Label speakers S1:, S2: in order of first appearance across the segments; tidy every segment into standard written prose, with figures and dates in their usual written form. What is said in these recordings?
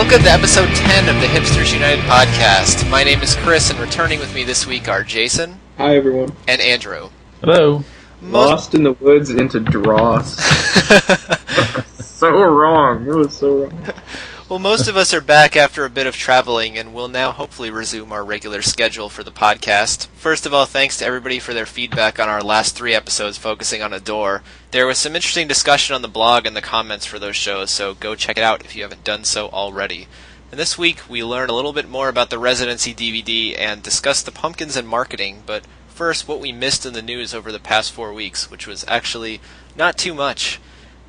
S1: Welcome to episode 10 of the Hipsters United podcast. My name is Chris, and returning with me this week are Jason.
S2: Hi, everyone.
S1: And Andrew.
S3: Hello.
S2: Lost in the woods into dross. So wrong. It was so wrong.
S1: Well, most of us are back after a bit of traveling, and will now hopefully resume our regular schedule for the podcast. First of all, thanks to everybody for their feedback on our last 3 episodes focusing on Adore. There was some interesting discussion on the blog and the comments for those shows, so go check it out if you haven't done so already. And this week, we learn a little bit more about the Residency DVD and discuss the pumpkins and marketing, but first, what we missed in the news over the past 4 weeks, which was actually not too much.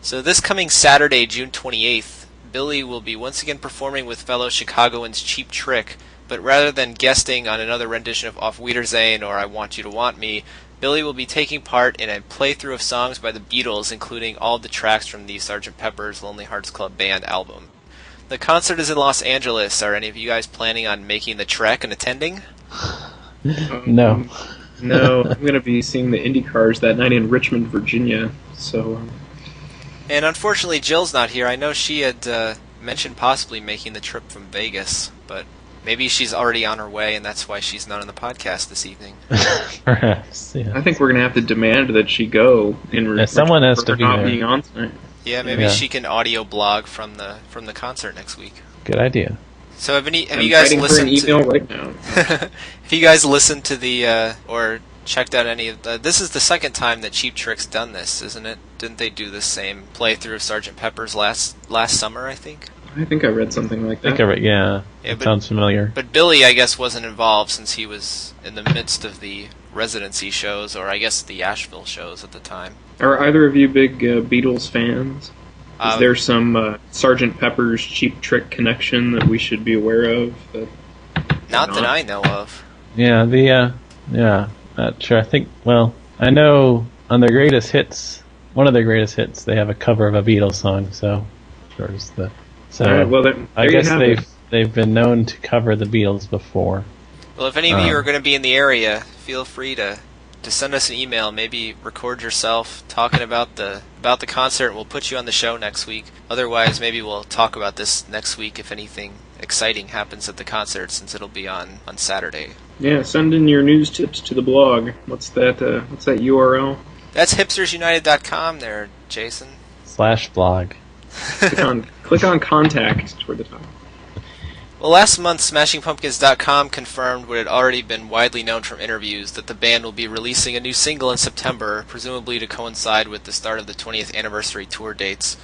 S1: So this coming Saturday, June 28th, Billy will be once again performing with fellow Chicagoans Cheap Trick, but rather than guesting on another rendition of Auf Wiedersehen or I Want You to Want Me, Billy will be taking part in a playthrough of songs by the Beatles, including all of the tracks from the Sgt. Pepper's Lonely Hearts Club Band album. The concert is in Los Angeles. Are any of you guys planning on making the trek and attending?
S3: No.
S2: No, I'm going to be seeing the Indy Cars that night in Richmond, Virginia, so...
S1: And unfortunately, Jill's not here. I know she had mentioned possibly making the trip from Vegas, but maybe she's already on her way, and that's why she's not on the podcast this evening.
S3: Perhaps, yeah.
S2: I think we're going to have to demand that she go in
S3: someone has to be
S2: not
S3: there.
S2: being on tonight.
S1: Yeah, maybe she can audio blog from the concert next week.
S3: Good idea.
S1: So have you guys listened
S2: to an email right now.
S1: Have you guys listened to the or checked out any of the... This is the second time that Cheap Trick's done this, isn't it? Didn't they do the same playthrough of Sgt. Pepper's last summer, I think?
S2: I think I read something like that.
S3: I think I read, yeah. It sounds familiar.
S1: But Billy, I guess, wasn't involved since he was in the midst of the Residency shows, or I guess the Asheville shows at the time.
S2: Are either of you big Beatles fans? Is there some Sgt. Pepper's Cheap Trick connection that we should be aware of?
S1: Not that I know of.
S3: Yeah, not sure. I think, I know on their greatest hits, one of their greatest hits, they have a cover of a Beatles song, so...
S2: Alright, well,
S3: I guess they've been known to cover the Beatles before.
S1: Well, if any of you are going to be in the area, feel free to send us an email, maybe record yourself talking about the concert, and we'll put you on the show next week. Otherwise, maybe we'll talk about this next week if anything exciting happens at the concert, since it'll be on Saturday.
S2: Yeah, send in your news tips to the blog. What's that URL?
S1: That's hipstersunited.com there, Jason.
S3: /blog.
S2: Click on contact toward the top.
S1: Well, last month, SmashingPumpkins.com confirmed what had already been widely known from interviews, that the band will be releasing a new single in September, presumably to coincide with the start of the 20th anniversary tour dates.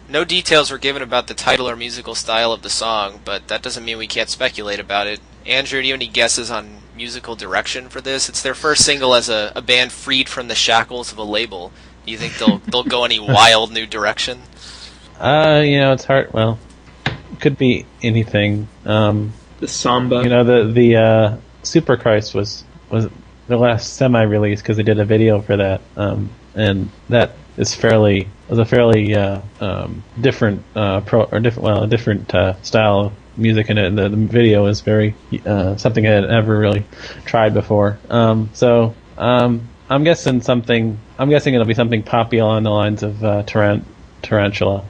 S1: No details were given about the title or musical style of the song, but that doesn't mean we can't speculate about it. Andrew, do you have any guesses on musical direction for this? It's their first single as a band freed from the shackles of a label. Do you think they'll go any wild new direction?
S3: It's hard. Well, it could be anything.
S2: The samba.
S3: The Super Christ was the last semi-release because they did a video for that, and that is a fairly different a different style of music, and the video is very something I had never really tried before. So I'm guessing it'll be something poppy along the lines of Tarantula.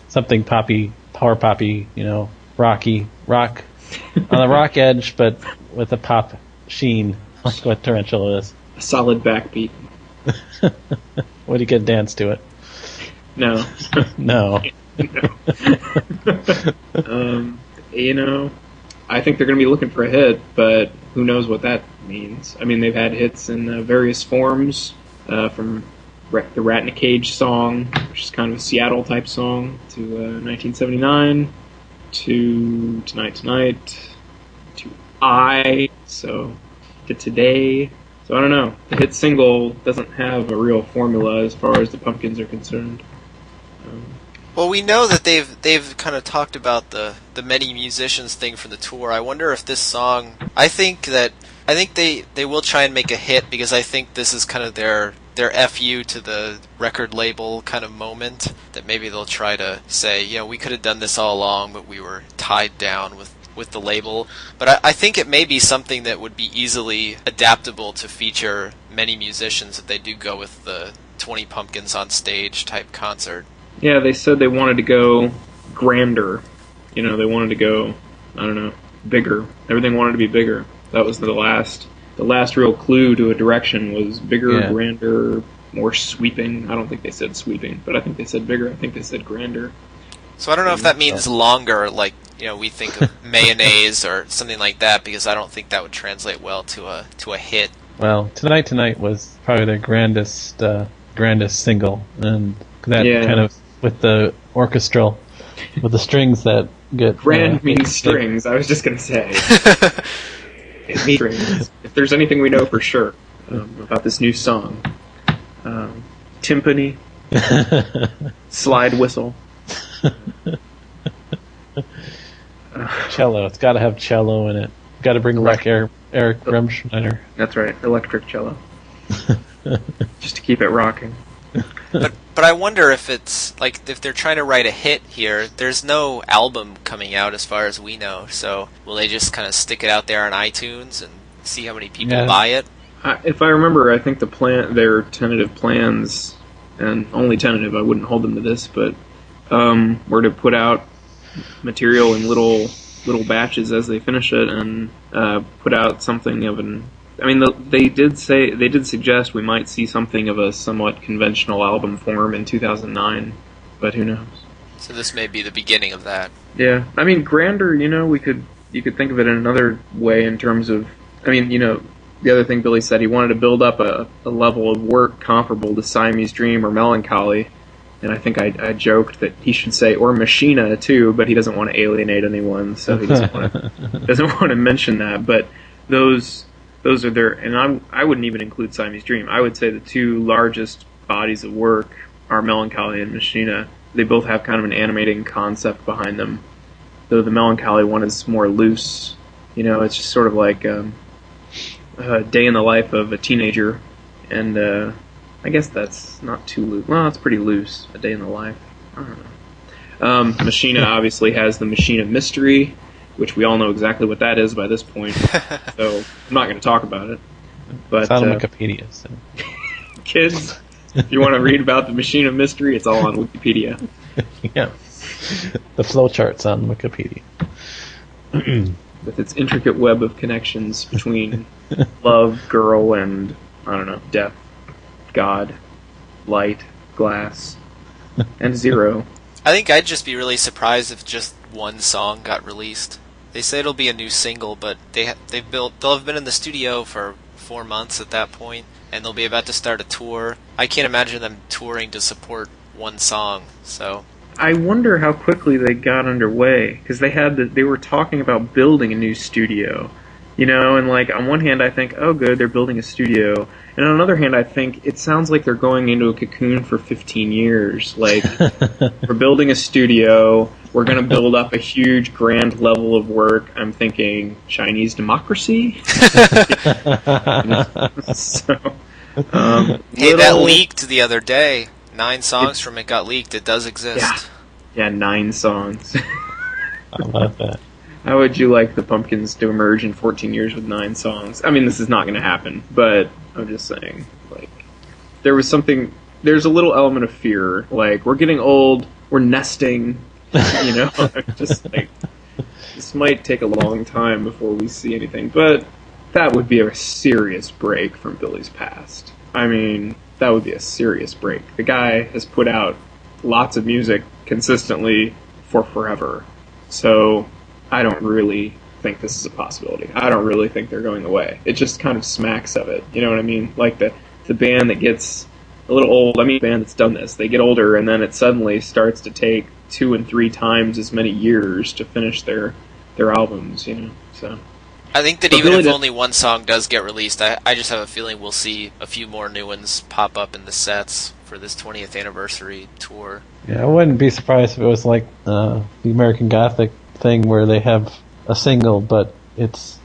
S3: Something poppy, power poppy, rock on the rock edge, but with a pop sheen, like what Tarantula is.
S2: A solid backbeat.
S3: Would you get a dance to it?
S2: No.
S3: No.
S2: I think they're going to be looking for a hit, but who knows what that means. I mean, they've had hits in various forms, from the Rat in a Cage song, which is kind of a Seattle-type song, to 1979, to Tonight Tonight, to to Today. So I don't know. The hit single doesn't have a real formula as far as the Pumpkins are concerned.
S1: Well, we know that they've kind of talked about the many musicians thing for the tour. I wonder if this song... I think they will try and make a hit, because I think this is kind of their FU to the record label kind of moment, that maybe they'll try to say, we could have done this all along, but we were tied down with the label. But I think it may be something that would be easily adaptable to feature many musicians if they do go with the 20 Pumpkins on stage type concert.
S2: Yeah, they said they wanted to go grander They wanted to go, I don't know, bigger. Everything wanted to be bigger. That was the last real clue to a direction was bigger, grander, more sweeping. I don't think they said sweeping, but I think they said bigger. I think they said grander.
S1: So I don't know if that means longer, like, we think of mayonnaise or something like that, because I don't think that would translate well to a hit.
S3: Well, Tonight was probably their grandest single, and that kind of with the orchestral, with the strings that get
S2: grand means strings. I was just gonna say it means strings. If there's anything we know for sure about this new song, timpani, slide whistle.
S3: Cello. It's got to have cello in it. Got to bring back Eric Remschneider.
S2: That's right, electric cello. Just to keep it rocking.
S1: But I wonder if it's like if they're trying to write a hit here. There's no album coming out as far as we know. So will they just kind of stick it out there on iTunes and see how many people buy it?
S2: If I remember, I think their tentative plans, and only tentative, I wouldn't hold them to this, but were to put out material in little batches as they finish it, and put out something of an. I mean, they did suggest we might see something of a somewhat conventional album form in 2009, but who knows?
S1: So this may be the beginning of that.
S2: Yeah, I mean, grander. You could think of it in another way in terms of. I mean, the other thing Billy said, he wanted to build up a level of work comparable to Siamese Dream or Melancholy. And I think I joked that he should say, or Machina, too, but he doesn't want to alienate anyone, so he doesn't want to mention that. But those are their, and I wouldn't even include Siamese Dream. I would say the two largest bodies of work are Melancholy and Machina. They both have kind of an animating concept behind them, though the Melancholy one is more loose. It's just sort of like a day in the life of a teenager, and I guess that's not too loose. Well, it's pretty loose. A day in the life. I don't know. Machina obviously has the Machina Mystery, which we all know exactly what that is by this point. So I'm not going to talk about it. But
S3: it's on Wikipedia. So.
S2: Kids, if you want to read about the Machina Mystery, it's all on Wikipedia.
S3: Yeah. The flowchart's on Wikipedia.
S2: With its intricate web of connections between love, girl, and, I don't know, death. God, light, glass, and zero.
S1: I think I'd just be really surprised if just one song got released. They say it'll be a new single, but they'll have been in the studio for 4 months at that point, and they'll be about to start a tour. I can't imagine them touring to support one song. So
S2: I wonder how quickly they got underway, because they were talking about building a new studio. And like on one hand I think, oh good, they're building a studio, and on the other hand I think it sounds like they're going into a cocoon for 15 years. Like, we're building a studio, we're going to build up a huge grand level of work. I'm thinking Chinese democracy.
S1: That leaked the other day. 9 songs from it got leaked. It does exist.
S2: Yeah, 9 songs.
S3: I love that.
S2: How would you like the Pumpkins to emerge in 14 years with 9 songs? I mean, this is not going to happen, but I'm just saying, like, there's a little element of fear. Like, we're getting old, we're nesting, just like, this might take a long time before we see anything, but that would be a serious break from Billy's past. I mean, that would be a serious break. The guy has put out lots of music consistently for forever, so I don't really think this is a possibility. I don't really think they're going away. It just kind of smacks of it. You know what I mean? Like the band that gets a little old. I mean, the band that's done this. They get older, and then it suddenly starts to take 2 and 3 times as many years to finish their albums. So
S1: I think that even if only one song does get released, I just have a feeling we'll see a few more new ones pop up in the sets for this 20th anniversary tour.
S3: Yeah, I wouldn't be surprised if it was like the American Gothic thing where they have a single, but it's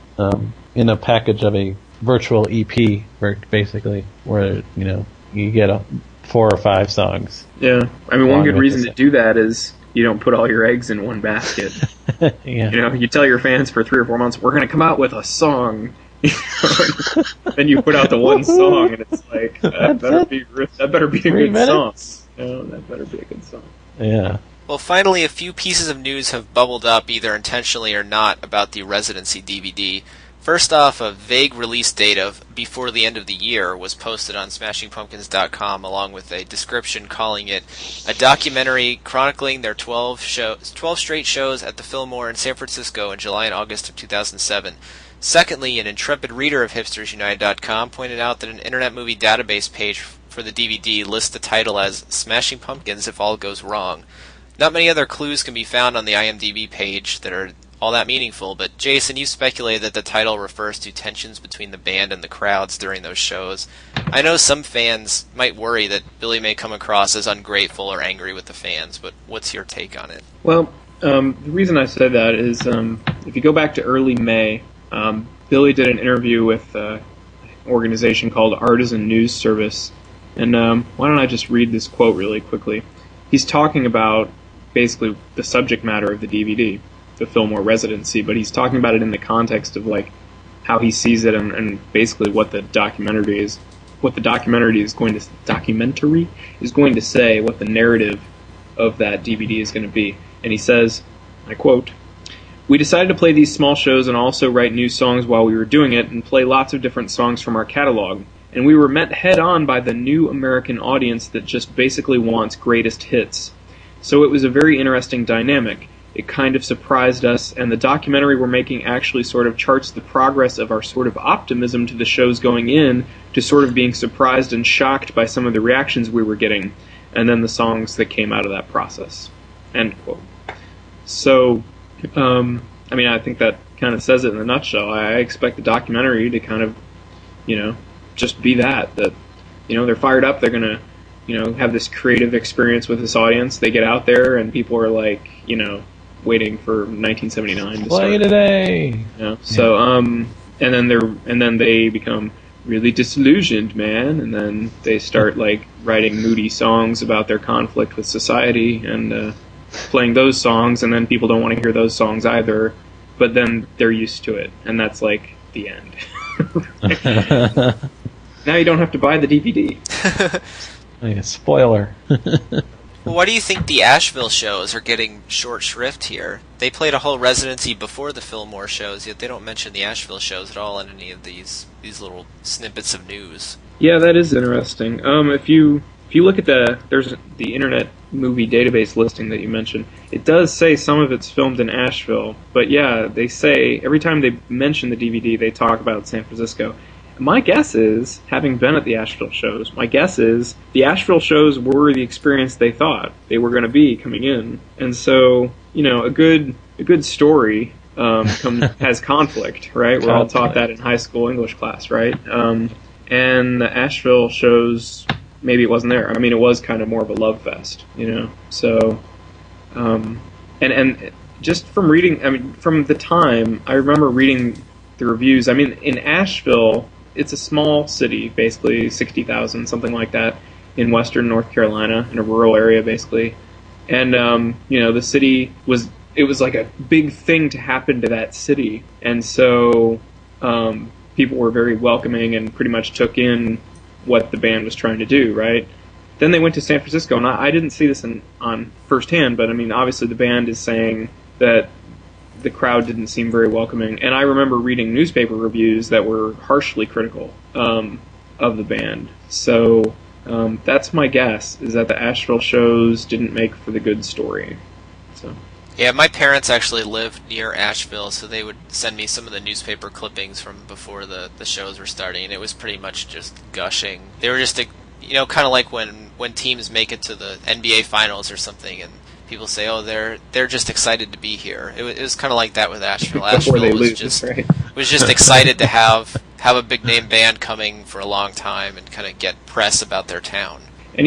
S3: in a package of a virtual EP, basically, where you get 4 or 5 songs.
S2: Yeah, I mean, one good reason to do that is you don't put all your eggs in one basket.
S3: Yeah.
S2: You tell your fans for 3 or 4 months, we're going to come out with a song. Then you put out the one song, and it's like, that better be a good song. That better be a good song.
S3: Yeah.
S1: Well, finally, a few pieces of news have bubbled up, either intentionally or not, about the Residency DVD. First off, a vague release date of before the end of the year was posted on SmashingPumpkins.com, along with a description calling it a documentary chronicling their 12 straight shows at the Fillmore in San Francisco in July and August of 2007. Secondly, an intrepid reader of HipstersUnited.com pointed out that an Internet Movie Database page for the DVD lists the title as Smashing Pumpkins If All Goes Wrong. Not many other clues can be found on the IMDB page that are all that meaningful, but Jason, you speculated that the title refers to tensions between the band and the crowds during those shows. I know some fans might worry that Billy may come across as ungrateful or angry with the fans, but what's your take on it?
S2: Well, the reason I said that is if you go back to early May, Billy did an interview with an organization called Artisan News Service, and why don't I just read this quote really quickly. He's talking about basically the subject matter of the DVD, the Fillmore Residency, but he's talking about it in the context of like how he sees it and basically what the documentary is going to say, what the narrative of that DVD is going to be. And he says, I quote, "We decided to play these small shows and also write new songs while we were doing it and play lots of different songs from our catalog. And we were met head on by the new American audience that just basically wants greatest hits. So it was a very interesting dynamic. It kind of surprised us, and the documentary we're making actually sort of charts the progress of our sort of optimism to the shows going in to sort of being surprised and shocked by some of the reactions we were getting, and then the songs that came out of that process." End quote. So, I think that kind of says it in a nutshell. I expect the documentary to kind of, just be that, they're fired up, they're going to, have this creative experience with this audience. They get out there and people are like, waiting for 1979 to
S3: play
S2: start.
S3: Today.
S2: So, and then they become really disillusioned, man, and then they start like writing moody songs about their conflict with society and playing those songs, and then people don't want to hear those songs either, but then they're used to it, and that's like the end. Now you don't have to buy the DVD.
S3: Like a spoiler.
S1: Well, why do you think the Asheville shows are getting short shrift here? They played a whole residency before the Fillmore shows, yet they don't mention the Asheville shows at all in any of these little snippets of news.
S2: Yeah, that is interesting. If you look at there's the Internet Movie Database listing that you mentioned, it does say some of it's filmed in Asheville, but yeah, they say every time they mention the DVD, they talk about San Francisco. My guess is, having been at the Asheville shows, the Asheville shows were the experience they thought they were going to be coming in. And so, a good story has conflict, right? We're all taught that in high school English class, right? And the Asheville shows, maybe it wasn't there. I mean, it was kind of more of a love fest, So, and just from reading, from the time, I remember reading the reviews. I mean, in Asheville, it's a small city, basically 60,000, something like that, in western North Carolina, in a rural area, basically. And, the city was like a big thing to happen to that city. And so people were very welcoming and pretty much took in what the band was trying to do, right? Then they went to San Francisco, and I didn't see this on firsthand, but, obviously the band is saying that the crowd didn't seem very welcoming. And I remember reading newspaper reviews that were harshly critical of the band. So that's my guess, is that the Asheville shows didn't make for the good story. So.
S1: Yeah, my parents actually lived near Asheville, so they would send me some of the newspaper clippings from before the shows were starting, and it was pretty much just gushing. They were just, kind of like when teams make it to the NBA Finals or something, and people say, "Oh, they're just excited to be here." It was kind of like that with Asheville. Asheville was just excited to have a big name band coming for a long time and kind of get press about their town.
S2: And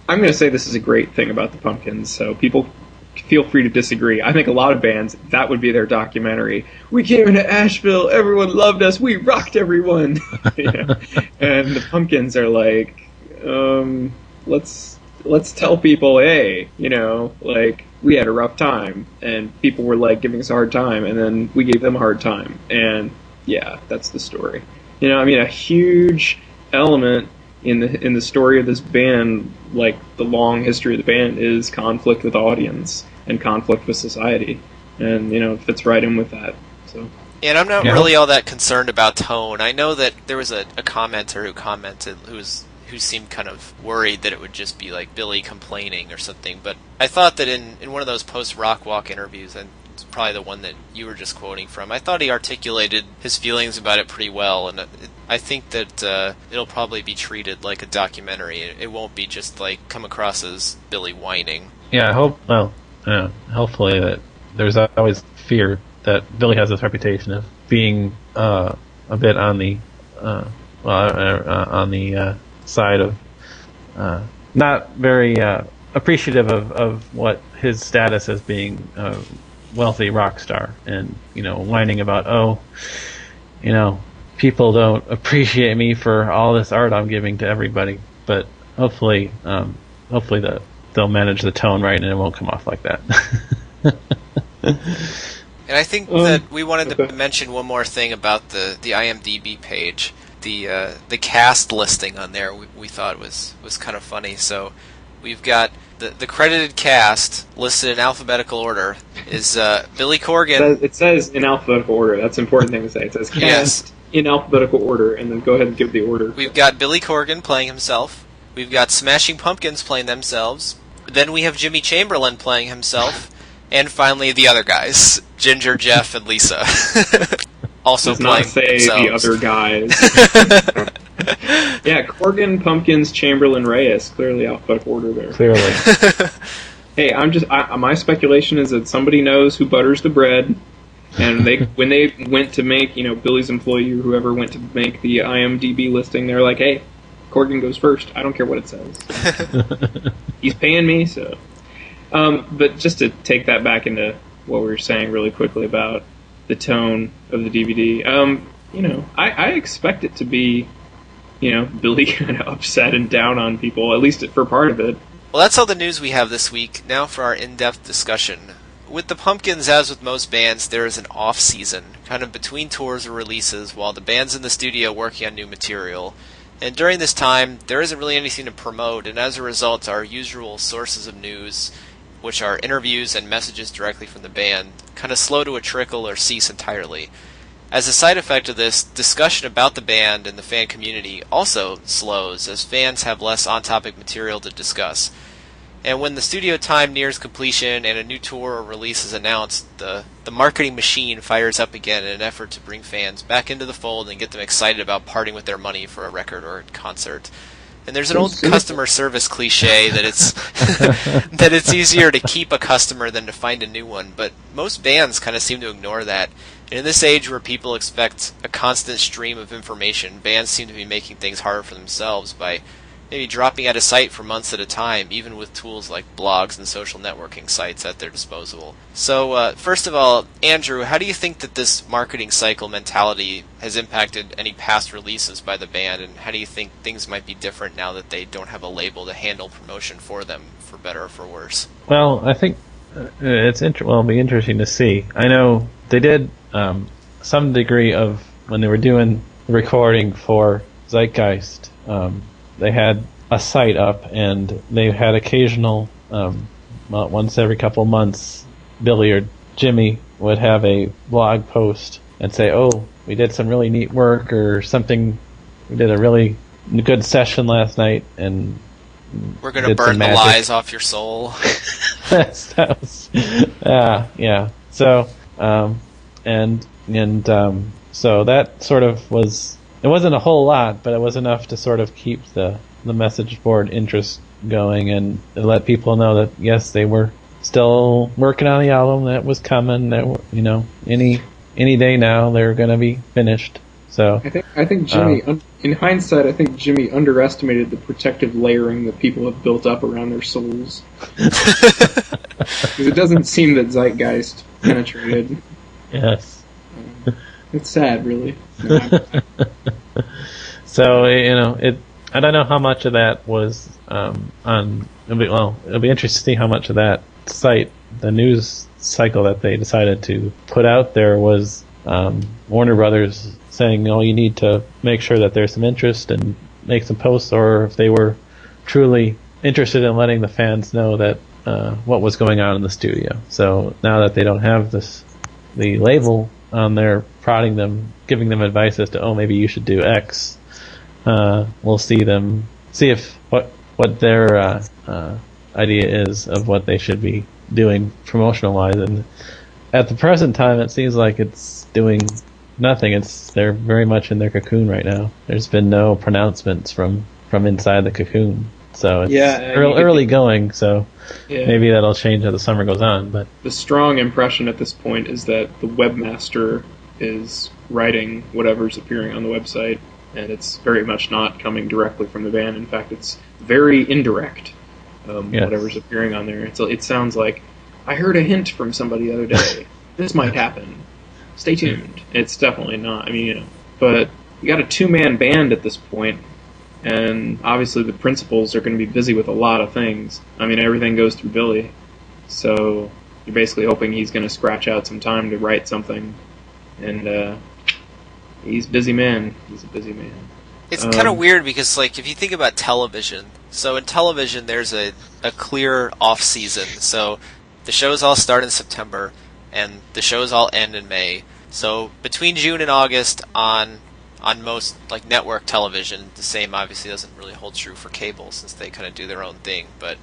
S2: I'm going to say this is a great thing about the Pumpkins, so people feel free to disagree. I think a lot of bands, that would be their documentary. We came into Asheville, everyone loved us, we rocked everyone. And the Pumpkins are like, let's tell people, hey, we had a rough time, and people were giving us a hard time, and then we gave them a hard time, and yeah, that's the story. A huge element in the story of this band, like the long history of the band, is conflict with audience and conflict with society, and it fits right in with that. So.
S1: And I'm not really all that concerned about tone. I know that there was a commenter who commented who seemed kind of worried that it would just be like Billy complaining or something. But I thought that in one of those post-Rock Walk interviews, and it's probably the one that you were just quoting from, I thought he articulated his feelings about it pretty well. And I think that it'll probably be treated like a documentary. It won't be just like come across as Billy whining.
S3: Yeah, I hope. Well, hopefully that there's always fear that Billy has this reputation of being a bit on the side of not very appreciative of what his status as being a wealthy rock star, and whining about people don't appreciate me for all this art I'm giving to everybody. But hopefully they'll manage the tone right and it won't come off like that.
S1: And I think that we wanted to mention one more thing about the IMDB page. The cast listing on there we thought was kind of funny. So we've got the credited cast listed in alphabetical order is Billy Corgan.
S2: It says in alphabetical order. That's an important thing to say. It says cast in alphabetical order, and then go ahead and give the order.
S1: We've got Billy Corgan playing himself. We've got Smashing Pumpkins playing themselves. Then we have Jimmy Chamberlain playing himself. And finally, the other guys, Ginger, Jeff, and Lisa, also
S2: does
S1: playing
S2: not say
S1: themselves.
S2: The other guys. Yeah, Corgan, Pumpkins, Chamberlain, Reyes. Clearly alphabetical order there.
S3: Clearly.
S2: Hey, my speculation is that somebody knows who butters the bread, and when they went to make, Billy's employee or whoever went to make the IMDb listing, they're like, hey, Corgan goes first. I don't care what it says. He's paying me, so... but just to take that back into what we were saying really quickly about the tone of the DVD, I expect it to be, Billy kind of upset and down on people, at least for part of it.
S1: Well, that's all the news we have this week. Now for our in-depth discussion. With the Pumpkins, as with most bands, there is an off-season, kind of between tours or releases, while the band's in the studio working on new material. And during this time, there isn't really anything to promote, and as a result, our usual sources of news, which are interviews and messages directly from the band, kind of slow to a trickle or cease entirely. As a side effect of this, discussion about the band and the fan community also slows, as fans have less on-topic material to discuss. And when the studio time nears completion and a new tour or release is announced, the marketing machine fires up again in an effort to bring fans back into the fold and get them excited about parting with their money for a record or a concert. And there's an old customer service cliche that it's that it's easier to keep a customer than to find a new one, but most bands kind of seem to ignore that. And in this age where people expect a constant stream of information, bands seem to be making things harder for themselves by maybe dropping out of sight for months at a time, even with tools like blogs and social networking sites at their disposal. So, first of all, Andrew, how do you think that this marketing cycle mentality has impacted any past releases by the band, and how do you think things might be different now that they don't have a label to handle promotion for them, for better or for worse?
S3: Well, I think it'll be interesting to see. I know they did some degree of, when they were doing the recording for Zeitgeist, they had a site up, and they had occasional, once every couple months, Billy or Jimmy would have a blog post and say, oh, we did some really neat work, or something, we did a really good session last night, and
S1: we're going to burn the lies off your soul.
S3: Yeah. So, so that sort of was, it wasn't a whole lot, but it was enough to sort of keep the message board interest going, and let people know that yes, they were still working on the album, that was coming, that any day now they're going to be finished. So
S2: I think Jimmy, in hindsight, I think Jimmy underestimated the protective layering that people have built up around their souls. Because it doesn't seem that Zeitgeist penetrated.
S3: Yes.
S2: It's sad, really.
S3: So, I don't know how much of that was it'll be interesting to see how much of that site, the news cycle that they decided to put out there, was Warner Brothers saying, you need to make sure that there's some interest, and make some posts, or if they were truly interested in letting the fans know that what was going on in the studio. So now that they don't have the label on there prodding them, giving them advice as to, oh, maybe you should do X, we'll see if what their idea is of what they should be doing promotional wise. And at the present time, it seems like it's doing nothing. They're very much in their cocoon right now. There's been no pronouncements from inside the cocoon. So it's early going, so maybe that'll change as the summer goes on. But
S2: the strong impression at this point is that the webmaster is writing whatever's appearing on the website, and it's very much not coming directly from the band. In fact, it's very indirect, whatever's appearing on there. It sounds like, I heard a hint from somebody the other day. This might happen. Stay tuned. It's definitely not. I mean, but you got a two-man band at this point, and obviously the principals are going to be busy with a lot of things. I mean, everything goes through Billy, so you're basically hoping he's going to scratch out some time to write something, and he's a busy man. He's a busy man.
S1: It's kind of weird because, like, if you think about television, so in television there's a clear off-season, so the shows all start in September, and the shows all end in May. So between June and August on most like network television, the same obviously doesn't really hold true for cable since they kind of do their own thing. But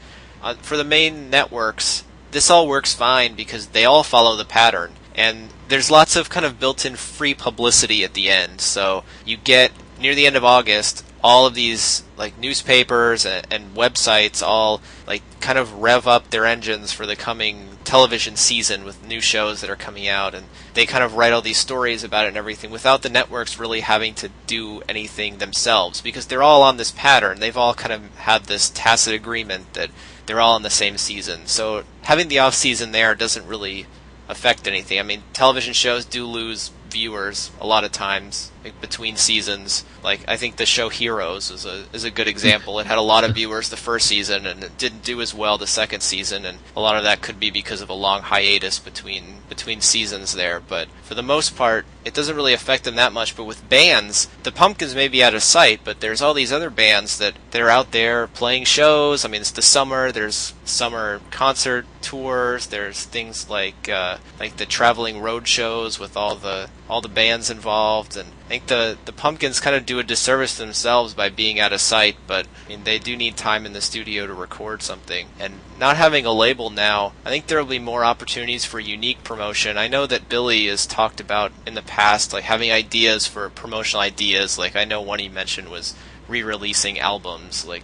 S1: for the main networks, this all works fine because they all follow the pattern, and there's lots of kind of built-in free publicity at the end. So you get near the end of August, all of these like newspapers and websites all like kind of rev up their engines for the coming television season with new shows that are coming out, and they kind of write all these stories about it and everything without the networks really having to do anything themselves, because they're all on this pattern. They've all kind of had this tacit agreement that they're all in the same season. So having the off season there doesn't really affect anything. I mean, television shows do lose viewers a lot of times, like, between seasons. Like, I think the show Heroes is a good example. It had a lot of viewers the first season, and it didn't do as well the second season, and a lot of that could be because of a long hiatus between seasons there. But for the most part, it doesn't really affect them that much. But with bands, the Pumpkins may be out of sight, but there's all these other bands that are out there playing shows. I mean, it's the summer. There's summer concert tours. There's things like the traveling road shows with all the bands involved, and I think the Pumpkins kind of do a disservice to themselves by being out of sight, but I mean, they do need time in the studio to record something. And not having a label now, I think there will be more opportunities for unique promotion. I know that Billy has talked about in the past, like, having ideas for promotional ideas. Like, I know one he mentioned was re-releasing albums, like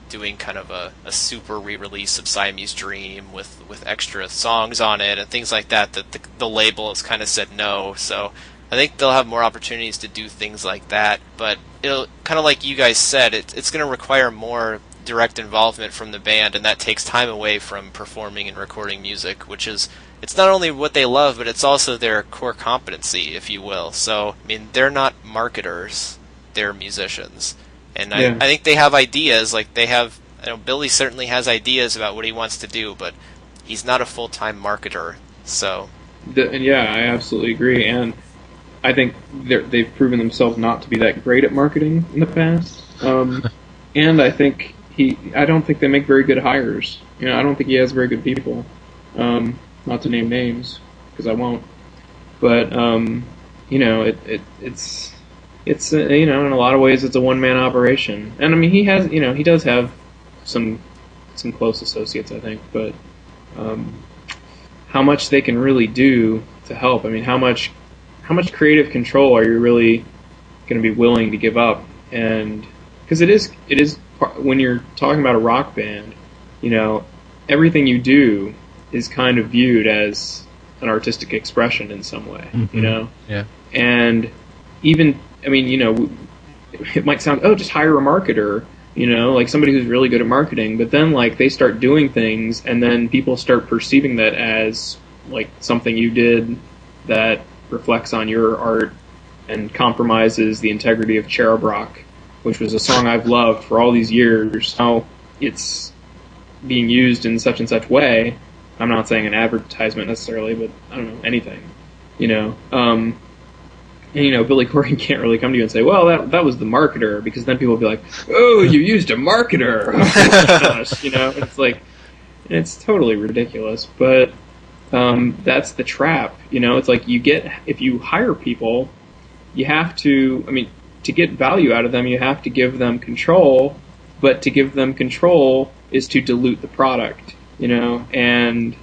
S1: doing kind of a super re-release of Siamese Dream with extra songs on it and things like that the label has kind of said no. So I think they'll have more opportunities to do things like that, but it'll kind of, like you guys said, it's going to require more direct involvement from the band, and that takes time away from performing and recording music, which is, it's not only what they love, but it's also their core competency, if you will. So, I mean, they're not marketers, they're musicians. And I think they have ideas, like they have, Billy certainly has ideas about what he wants to do, but he's not a full-time marketer, so.
S2: I absolutely agree, and I think they've proven themselves not to be that great at marketing in the past. And I think I don't think they make very good hires. I don't think he has very good people. Not to name names, because I won't. But, it's in a lot of ways it's a one-man operation. And I mean, he does have some close associates, I think, but how much they can really do to help. I mean, how much creative control are you really going to be willing to give up? And because it is when you're talking about a rock band, everything you do is kind of viewed as an artistic expression in some way,
S3: Yeah.
S2: And even, I mean, it might sound, just hire a marketer, like somebody who's really good at marketing, but then, like, they start doing things, and then people start perceiving that as, like, something you did that reflects on your art and compromises the integrity of Cherub Rock, which was a song I've loved for all these years. Now it's being used in such and such way. I'm not saying an advertisement necessarily, but I don't know, anything. And, Billy Corgan can't really come to you and say, well, that was the marketer, because then people will be like, oh, you used a marketer. Oh, my gosh, it's like, it's totally ridiculous. But that's the trap, It's like if you hire people, you have to, to get value out of them, you have to give them control, but to give them control is to dilute the product, and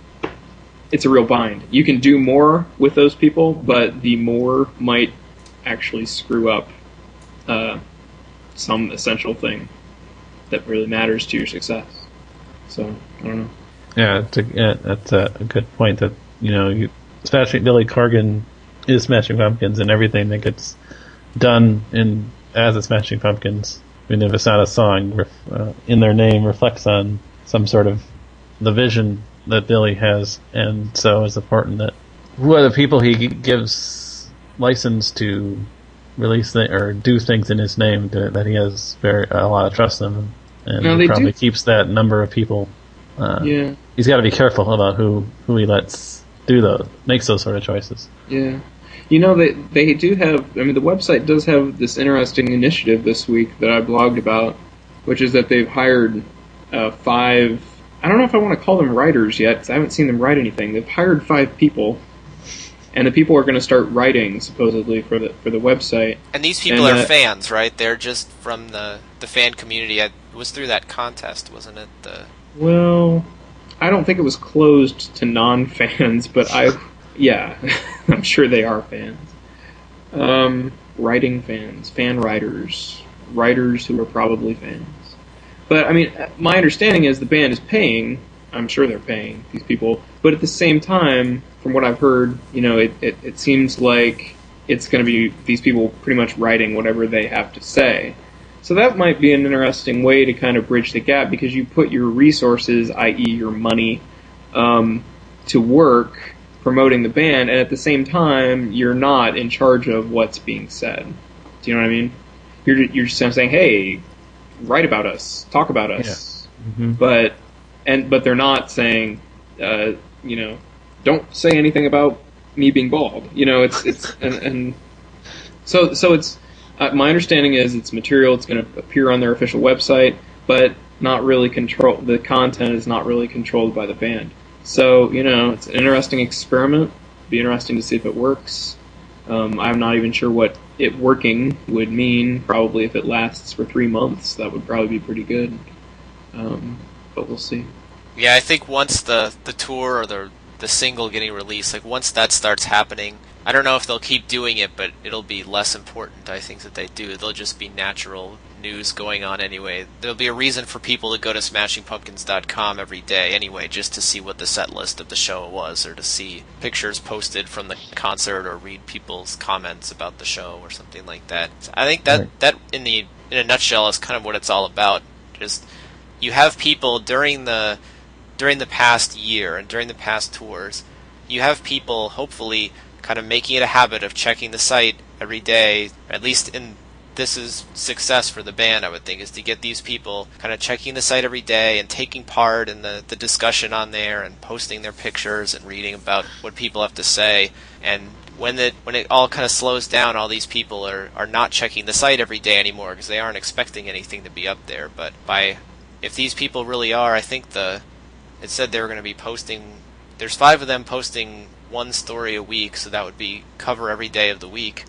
S2: it's a real bind. You can do more with those people, but the more might actually screw up some essential thing that really matters to your success. So, I don't know.
S3: Yeah, that's a good point. That especially Billy Corgan is Smashing Pumpkins, and everything that gets done as a Smashing Pumpkins, even if it's not a song, in their name reflects on some sort of the vision that Billy has, and so it's important that who are the people he gives license to release or do things in his name that he has a lot of trust in, and he probably keeps that number of people.
S2: Yeah,
S3: he's got to be careful about who he lets makes those sort of choices.
S2: Yeah, they do have. The website does have this interesting initiative this week that I blogged about, which is that they've hired 5. I don't know if I want to call them writers yet, because I haven't seen them write anything. They've hired 5 people, and the people are going to start writing, supposedly, for the website.
S1: And these people are fans, right? They're just from the fan community. It was through that contest, wasn't it?
S2: Well, I don't think it was closed to non-fans, but I'm sure they are fans. Writing fans, fan writers who are probably fans. But, my understanding is the band is paying. I'm sure they're paying these people. But at the same time, from what I've heard, it seems like it's going to be these people pretty much writing whatever they have to say. So that might be an interesting way to kind of bridge the gap, because you put your resources, i.e. your money, to work promoting the band, and at the same time, you're not in charge of what's being said. Do you know what I mean? You're just saying, hey, write about us, talk about us,
S3: yeah. Mm-hmm.
S2: but they're not saying, don't say anything about me being bald. So it's my understanding is it's material. It's going to appear on their official website, but not really control. The content is not really controlled by the band. So it's an interesting experiment. It'd be interesting to see if it works. I'm not even sure what it working would mean. Probably if it lasts for 3 months, that would probably be pretty good. But we'll see.
S1: Yeah, I think once the tour or the single getting released, like once that starts happening, I don't know if they'll keep doing it, but it'll be less important, I think, that they do. They'll just be natural news going on anyway. There'll be a reason for people to go to smashingpumpkins.com every day anyway, just to see what the set list of the show was, or to see pictures posted from the concert, or read people's comments about the show, or something like that. So I think that in a nutshell is kind of what it's all about. Just you have people during the past year and during the past tours, you have people hopefully kind of making it a habit of checking the site every day, at least this is success for the band, I would think, is to get these people kind of checking the site every day and taking part in the discussion on there and posting their pictures and reading about what people have to say. And when it all kind of slows down, all these people are not checking the site every day anymore because they aren't expecting anything to be up there. But if these people really are, I think it said they were going to be posting, there's 5 of them posting 1 story a week, so that would be cover every day of the week.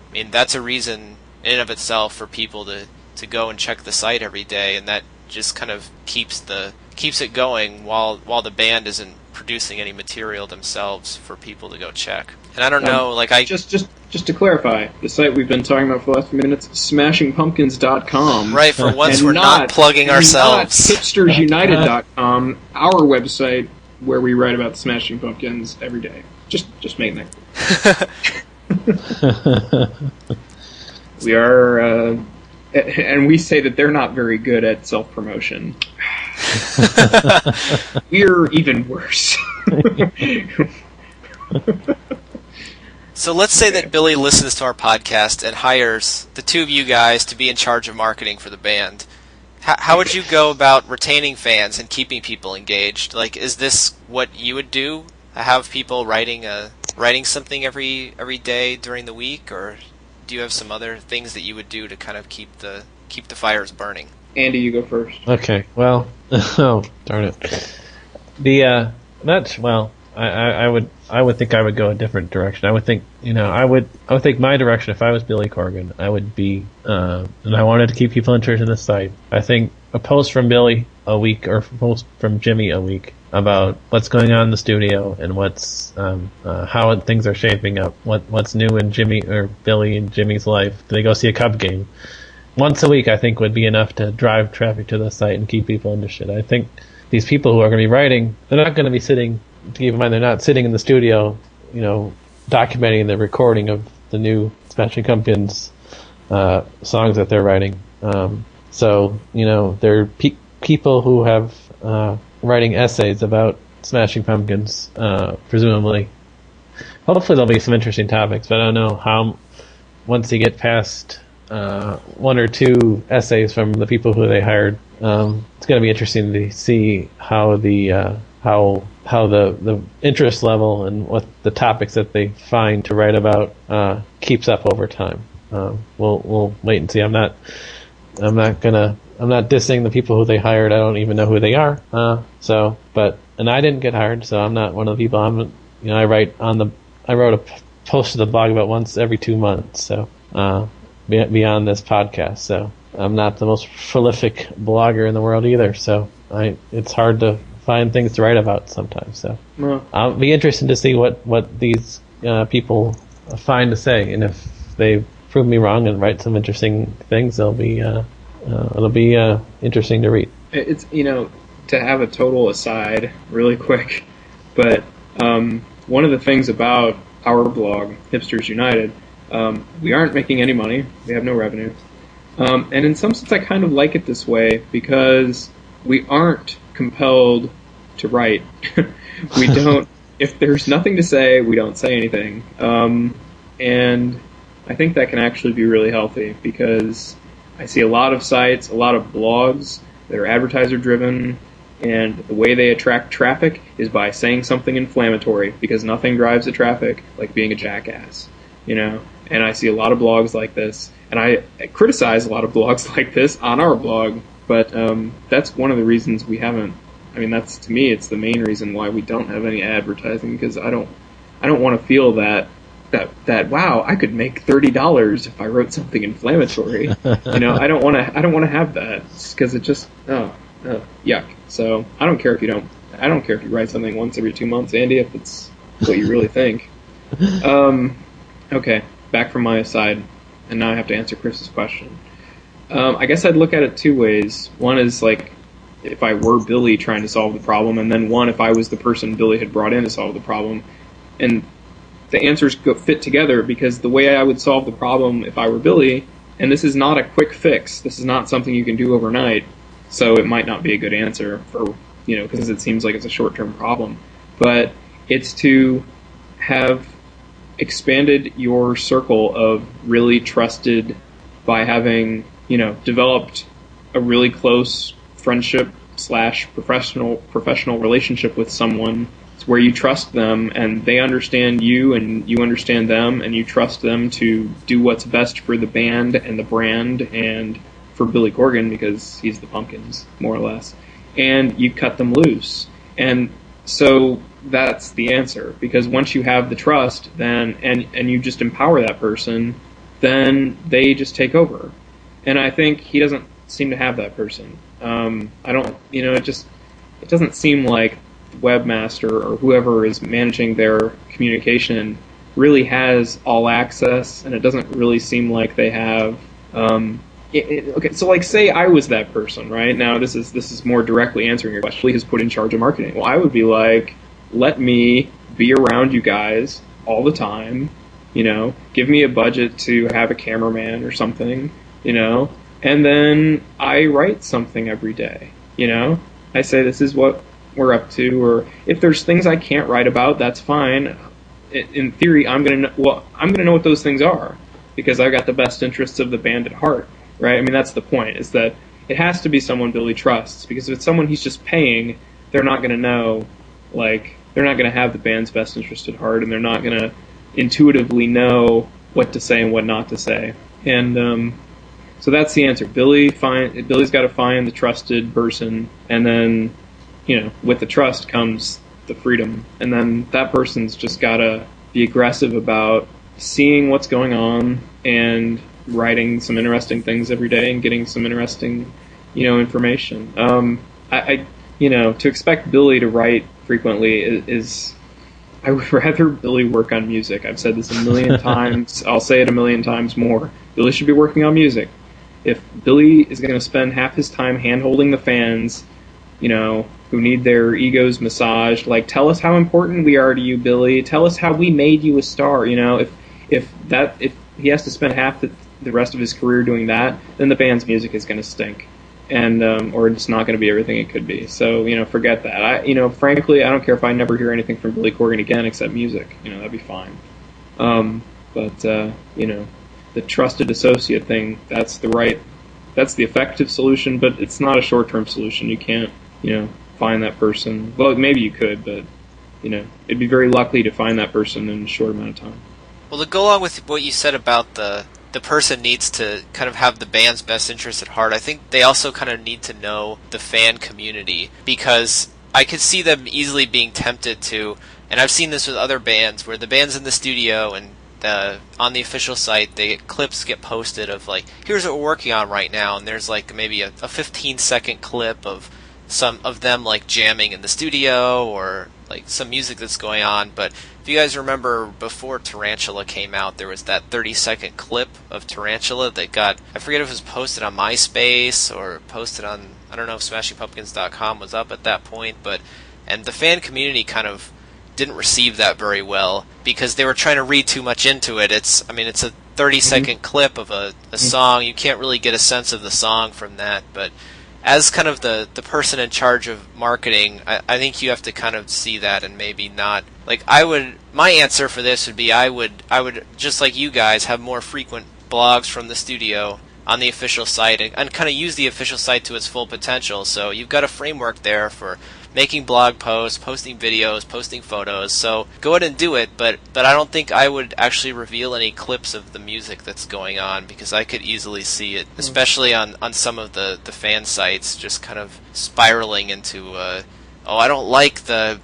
S1: I mean, that's a reason in and of itself for people to go and check the site every day, and that just kind of keeps it going while the band isn't producing any material themselves for people to go check. And I don't know,
S2: just to clarify, the site we've been talking about for the last few minutes, smashingpumpkins.com.
S1: Right, for once we're not plugging ourselves.
S2: Not hipstersunited.com, our website where we write about the Smashing Pumpkins every day. Just making that clear. We are, and we say that they're not very good at self-promotion. We're even worse.
S1: So let's say that Billy listens to our podcast and hires the 2 of you guys to be in charge of marketing for the band. How would you go about retaining fans and keeping people engaged? Like, is this what you would do? Have people writing a writing something every day during the week, or do you have some other things that you would do to kind of keep the fires burning?
S2: Andy, you go first.
S3: Okay, well, oh darn it. I would think I would go a different direction. I would think, I would think my direction if I was Billy Corgan, I would be, and I wanted to keep people interested in the site. I think a post from Billy a week or a post from Jimmy a week about what's going on in the studio and what's how things are shaping up, what's new in Jimmy or Billy and Jimmy's life. Do they go see a Cub game? Once a week, I think, would be enough to drive traffic to the site and keep people interested. I think these people who are going to be writing, they're not going to be sitting. Keep in mind, they're not sitting in the studio, documenting the recording of the new Smashing Pumpkins songs that they're writing. So they're people who have writing essays about Smashing Pumpkins, presumably. Hopefully there'll be some interesting topics, but I don't know how, once you get past one or two essays from the people who they hired, it's going to be interesting to see how the interest level and what the topics that they find to write about keeps up over time. We'll wait and see. I'm not dissing the people who they hired. I don't even know who they are. And I didn't get hired, so I'm not one of the people. I wrote a post to the blog about once every 2 months. So beyond this podcast, so I'm not the most prolific blogger in the world either. So it's hard to find things to write about sometimes. So I'll be interested to see what these people find to say, and if they prove me wrong and write some interesting things, it'll be interesting to read. It's
S2: to have a total aside really quick, but one of the things about our blog, Hipsters United, we aren't making any money. We have no revenue, and in some sense, I kind of like it this way because we aren't compelled to write. We don't. If there's nothing to say, we don't say anything, and I think that can actually be really healthy because I see a lot of sites, a lot of blogs that are advertiser-driven, and the way they attract traffic is by saying something inflammatory because nothing drives the traffic like being a jackass, And I see a lot of blogs like this, and I criticize a lot of blogs like this on our blog, but that's one of the reasons we haven't. That's, to me, it's the main reason why we don't have any advertising, because I don't want to feel that wow, I could make $30 if I wrote something inflammatory. I don't want to have that because it just yuck. So I don't care if you write something once every 2 months, Andy, if it's what you really think. Okay, back from my aside, and now I have to answer Chris's question. I guess I'd look at it two ways. One is like if I were Billy trying to solve the problem, and then one if I was the person Billy had brought in to solve the problem. And the answers fit together because the way I would solve the problem if I were Billy, and this is not a quick fix, this is not something you can do overnight, so it might not be a good answer for, because it seems like it's a short-term problem, but it's to have expanded your circle of really trusted by having, developed a really close friendship / professional relationship with someone where you trust them and they understand you and you understand them and you trust them to do what's best for the band and the brand and for Billy Corgan because he's the Pumpkins, more or less. And you cut them loose. And so that's the answer, because once you have the trust, then and you just empower that person, then they just take over. And I think he doesn't seem to have that person. It doesn't seem like webmaster or whoever is managing their communication really has all access, and it doesn't really seem like they have. Okay, so like say I was that person, right? Now this is more directly answering your question. Billy is put in charge of marketing. Well, I would be like, let me be around you guys all the time. Give me a budget to have a cameraman or something. And then I write something every day. I say this is what we're up to, or if there's things I can't write about, that's fine. In theory, I'm gonna know what those things are because I've got the best interests of the band at heart, right? That's the point, is that it has to be someone Billy trusts, because if it's someone he's just paying, they're not gonna know, like, they're not going to have the band's best interest at heart, and they're not going to intuitively know what to say and what not to say. And so that's the answer. Billy's got to find the trusted person, and then, with the trust comes the freedom. And then that person's just got to be aggressive about seeing what's going on and writing some interesting things every day and getting some interesting, information. To expect Billy to write frequently is I would rather Billy work on music. I've said this a million times. I'll say it a million times more. Billy should be working on music. If Billy is going to spend half his time hand-holding the fans, who need their egos massaged, like, tell us how important we are to you, Billy. Tell us how we made you a star. If he has to spend half the rest of his career doing that, then the band's music is going to stink, and or it's not going to be everything it could be. So forget that. Frankly, I don't care if I never hear anything from Billy Corgan again except music. That'd be fine. But the trusted associate thing, that's the effective solution, but it's not a short-term solution. You can't, find that person. Well, maybe you could, but, it'd be very lucky to find that person in a short amount of time.
S1: Well, to go along with what you said about the person needs to kind of have the band's best interest at heart, I think they also kind of need to know the fan community, because I could see them easily being tempted to, and I've seen this with other bands, where the band's in the studio and on the official site, clips get posted of, like, here's what we're working on right now, and there's like maybe a 15-second clip of some of them like jamming in the studio or like some music that's going on. But if you guys remember, before Tarantula came out, there was that 30-second clip of Tarantula that I forget if it was posted on MySpace or posted on, I don't know if SmashingPumpkins.com was up at that point, and the fan community kind of didn't receive that very well because they were trying to read too much into it. It's a 30-second clip of a song. You can't really get a sense of the song from that. But as kind of the person in charge of marketing, I think you have to kind of see that and maybe not. Like, my answer for this would be I would just like you guys have more frequent blogs from the studio on the official site and kind of use the official site to its full potential. So you've got a framework there for making blog posts, posting videos, posting photos. So go ahead and do it, but I don't think I would actually reveal any clips of the music that's going on, because I could easily see it, especially on some of the fan sites, just kind of spiraling into I don't like that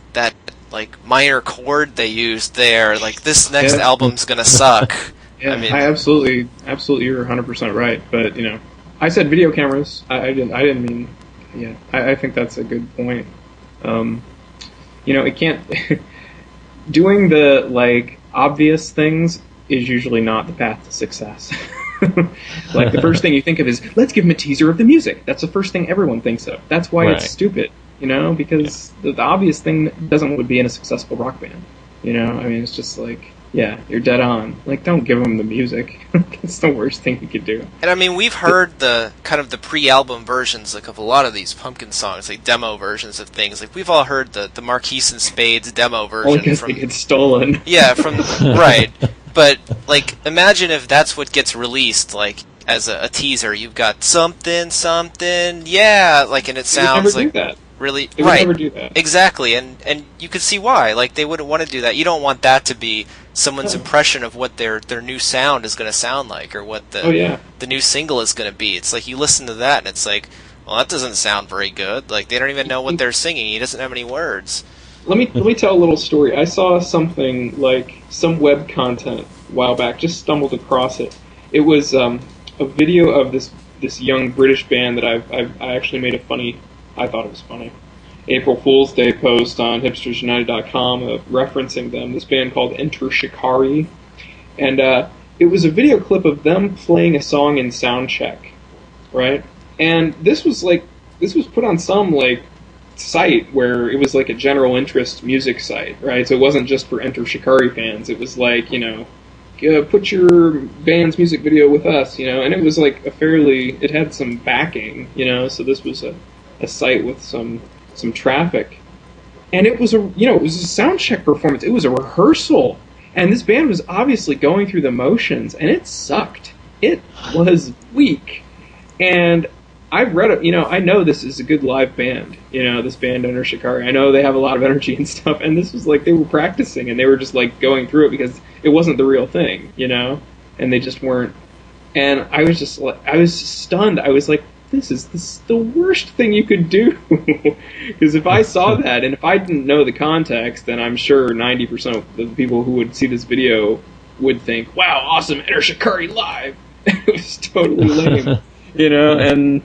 S1: like minor chord they used there, like this next album's gonna suck.
S2: Yeah,
S1: I mean,
S2: I absolutely, you're 100% right. But I said video cameras. I didn't mean. Yeah, I think that's a good point. It can't. Doing the like obvious things is usually not the path to success. Like, the first thing you think of is, let's give them a teaser of the music. That's the first thing everyone thinks of. That's why it's stupid. Because the obvious thing would be in a successful rock band. It's just like. Yeah, you're dead on. Like, don't give them the music. It's the worst thing you could do.
S1: And we've heard the kind of the pre-album versions, like, of a lot of these Pumpkin songs, like demo versions of things. Like, we've all heard the Marquise and Spades demo version.
S2: Only because they get stolen.
S1: Yeah, right. But like, imagine if that's what gets released, like, as a teaser. You've got something, yeah, like, and it sounds like.
S2: Do that.
S1: Really,
S2: they would never do that.
S1: Exactly, and you could see why. Like, they wouldn't want to do that. You don't want that to be someone's impression of what their new sound is going to sound like, or what the new single is going to be. It's like, you listen to that and it's like, well, that doesn't sound very good. Like, they don't even know what they're singing. He doesn't have any words.
S2: Let me tell a little story. I saw something, like some web content a while back. Just stumbled across it. It was a video of this young British band that I actually made I thought it was funny, April Fool's Day post on hipstersunited.com referencing them, this band called Enter Shikari. And it was a video clip of them playing a song in soundcheck, right? And this was put on some, like, site where it was like a general interest music site, right? So it wasn't just for Enter Shikari fans. It was like, put your band's music video with us, and it was like it had some backing, so this was a site with some traffic, and it was a sound check performance. It was a rehearsal, and this band was obviously going through the motions, and it sucked. It was weak, and I've read it. I know this is a good live band. This band under Shikari. I know they have a lot of energy and stuff. And this was like they were practicing and they were just like going through it because it wasn't the real thing. And they just weren't. And I was just like, I was stunned. I was like, this is the worst thing you could do. Because if I saw that and if I didn't know the context, then I'm sure 90% of the people who would see this video would think, wow, awesome, Enter Shikari live. It was totally lame. And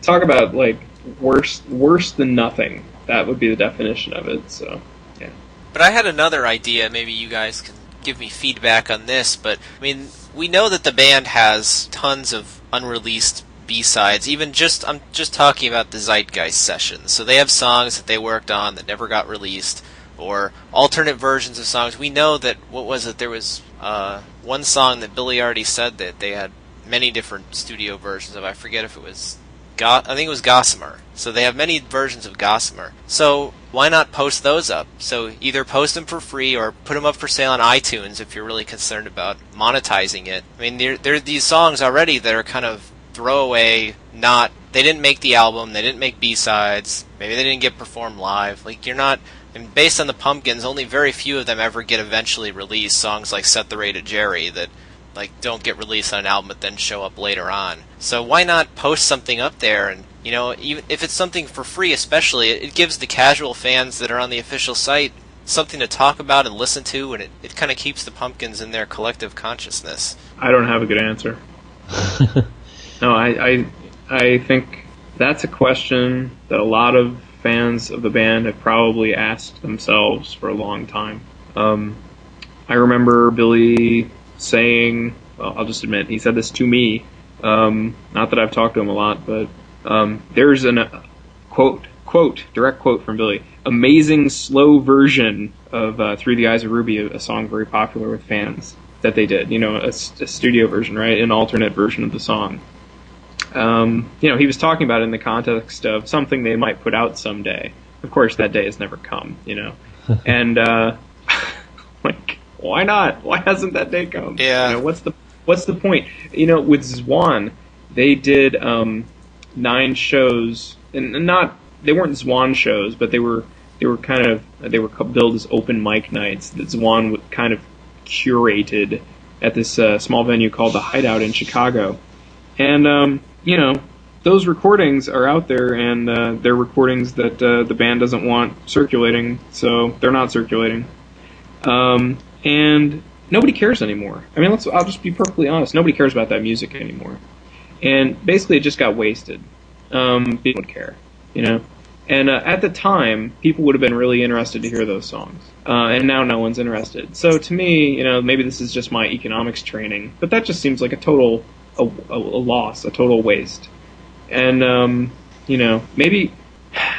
S2: talk about like worse than nothing. That would be the definition of it. So, yeah.
S1: But I had another idea. Maybe you guys can give me feedback on this. But I mean, we know that the band has tons of unreleased B-sides. I'm just talking about the Zeitgeist sessions. So they have songs that they worked on that never got released, or alternate versions of songs. We know that there was one song that Billy already said that they had many different studio versions of. I forget if it was I think it was Gossamer. So they have many versions of Gossamer. So why not post those up? So either post them for free or put them up for sale on iTunes if you're really concerned about monetizing it. I mean, there are these songs already that are kind of throwaway, they didn't make the album, they didn't make B-sides, maybe they didn't get performed live. Like, and based on the Pumpkins, only very few of them ever get eventually released. Songs like Set the Ray to Jerry that don't get released on an album but then show up later on. So why not post something up there? And even if it's something for free, especially, it gives the casual fans that are on the official site something to talk about and listen to, and it kind of keeps the Pumpkins in their collective consciousness.
S2: I don't have a good answer. No, I think that's a question that a lot of fans of the band have probably asked themselves for a long time. I remember Billy saying, well, I'll just admit, he said this to me, not that I've talked to him a lot, but there's a direct quote from Billy, amazing slow version of Through the Eyes of Ruby, a song very popular with fans that they did, a studio version, right, an alternate version of the song. He was talking about it in the context of something they might put out someday. Of course, that day has never come, and like, why not? Why hasn't that day come?
S1: Yeah.
S2: What's the point? With Zwan, they did 9 shows, and they weren't Zwan shows, but they were billed as open mic nights that Zwan kind of curated at this small venue called the Hideout in Chicago, and those recordings are out there, and they're recordings that the band doesn't want circulating, so they're not circulating. And nobody cares anymore. I mean, I'll just be perfectly honest. Nobody cares about that music anymore. And basically, it just got wasted. People would care, And at the time, people would have been really interested to hear those songs. And now no one's interested. So to me, maybe this is just my economics training, but that just seems like a total a loss, a total waste. And, maybe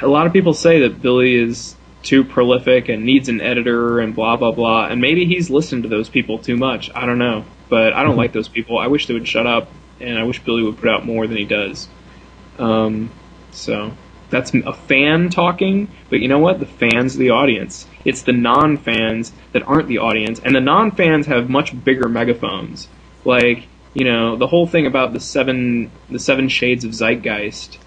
S2: a lot of people say that Billy is too prolific and needs an editor and blah, blah, blah. And maybe he's listened to those people too much. I don't know. But I don't like those people. I wish they would shut up, and I wish Billy would put out more than he does. So that's a fan talking, but you know what? The fans are the audience. It's the non-fans that aren't the audience, and the non-fans have much bigger megaphones. Like, the whole thing about the seven shades of Zeitgeist,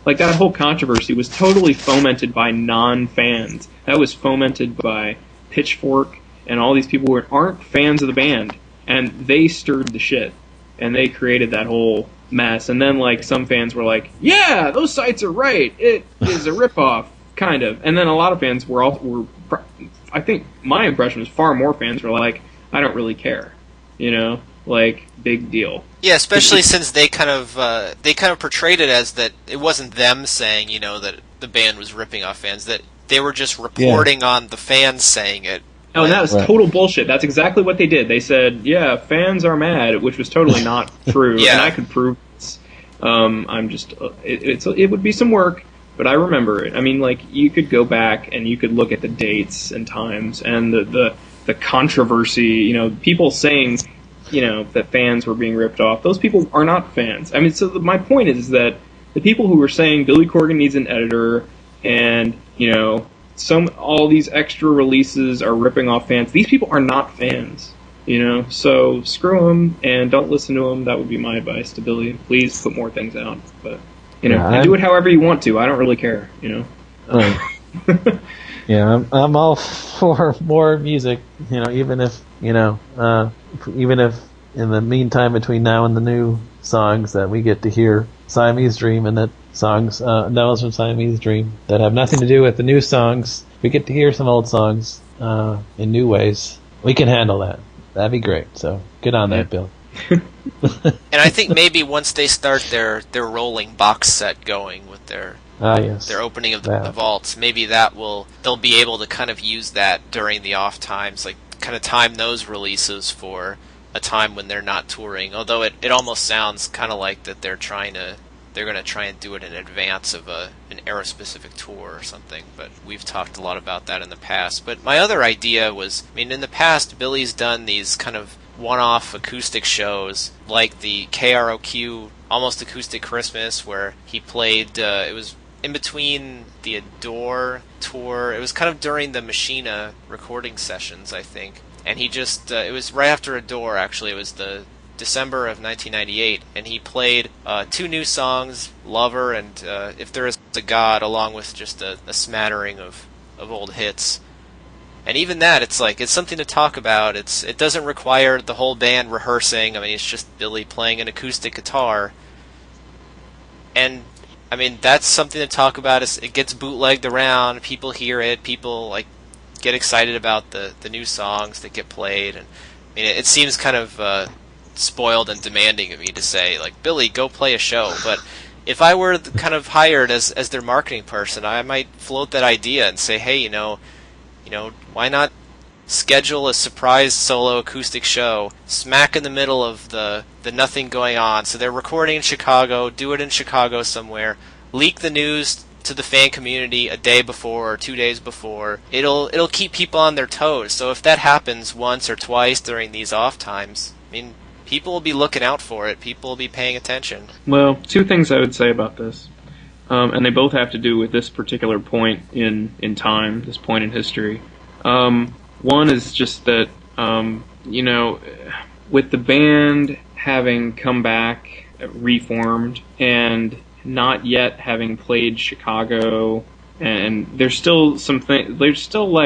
S2: like that whole controversy was totally fomented by non-fans. That was fomented by Pitchfork and all these people who aren't fans of the band, and they stirred the shit, and they created that whole mess. And then, like, some fans were like, yeah, those sites are right, it is a ripoff, kind of. And then a lot of fans were I think my impression was far more fans were like, I don't really care, like, big deal.
S1: Yeah, especially since they kind of portrayed it as that it wasn't them saying, that the band was ripping off fans, that they were just reporting on the fans saying it.
S2: Oh, and that was total bullshit. That's exactly what they did. They said, yeah, fans are mad, which was totally not true,
S1: Yeah.
S2: And I could prove this. It would be some work, but I remember it. I mean, like, you could go back and you could look at the dates and times and the controversy, people saying, that fans were being ripped off. Those people are not fans. I mean, so my point is that the people who were saying Billy Corgan needs an editor and, all these extra releases are ripping off fans, these people are not fans. So screw him and don't listen to him. That would be my advice to Billy. Please put more things out, but and do it however you want to. I don't really care.
S3: Yeah, I'm all for more music. Even if in the meantime between now and the new songs that we get to hear Siamese Dream and that songs notes from Siamese Dream that have nothing to do with the new songs, we get to hear some old songs in new ways. We can handle that. That'd be great. So get on that, Bill.
S1: And I think maybe once they start their rolling box set going with their opening of the vaults, maybe they'll be able to kind of use that during the off times, like kind of time those releases for a time when they're not touring. Although it almost sounds kind of like that they're going to try and do it in advance of an era-specific tour or something, but we've talked a lot about that in the past. But my other idea was, in the past, Billy's done these kind of one-off acoustic shows, like the KROQ Almost Acoustic Christmas, where he played, it was in between the Adore tour, it was kind of during the Machina recording sessions, I think, and he just, it was right after Adore, actually, it was the December of 1998, and he played 2 new songs, Lover and If There Is a God, along with just a smattering of old hits. And even that, it's something to talk about. It doesn't require the whole band rehearsing. It's just Billy playing an acoustic guitar. And, that's something to talk about. It gets bootlegged around, people hear it, people get excited about the new songs that get played. And it seems kind of spoiled and demanding of me to say, Billy, go play a show. But if I were kind of hired as their marketing person, I might float that idea and say, hey, why not schedule a surprise solo acoustic show smack in the middle of the nothing going on? So they're recording in Chicago, do it in Chicago somewhere, leak the news to the fan community a day before or 2 days before. It'll keep people on their toes. So if that happens once or twice during these off times, people will be looking out for it. People will be paying attention.
S2: Well, 2 things I would say about this. And they both have to do with this particular point in time, this point in history. One is just that, with the band having come back, reformed, and not yet having played Chicago, and there's still there's still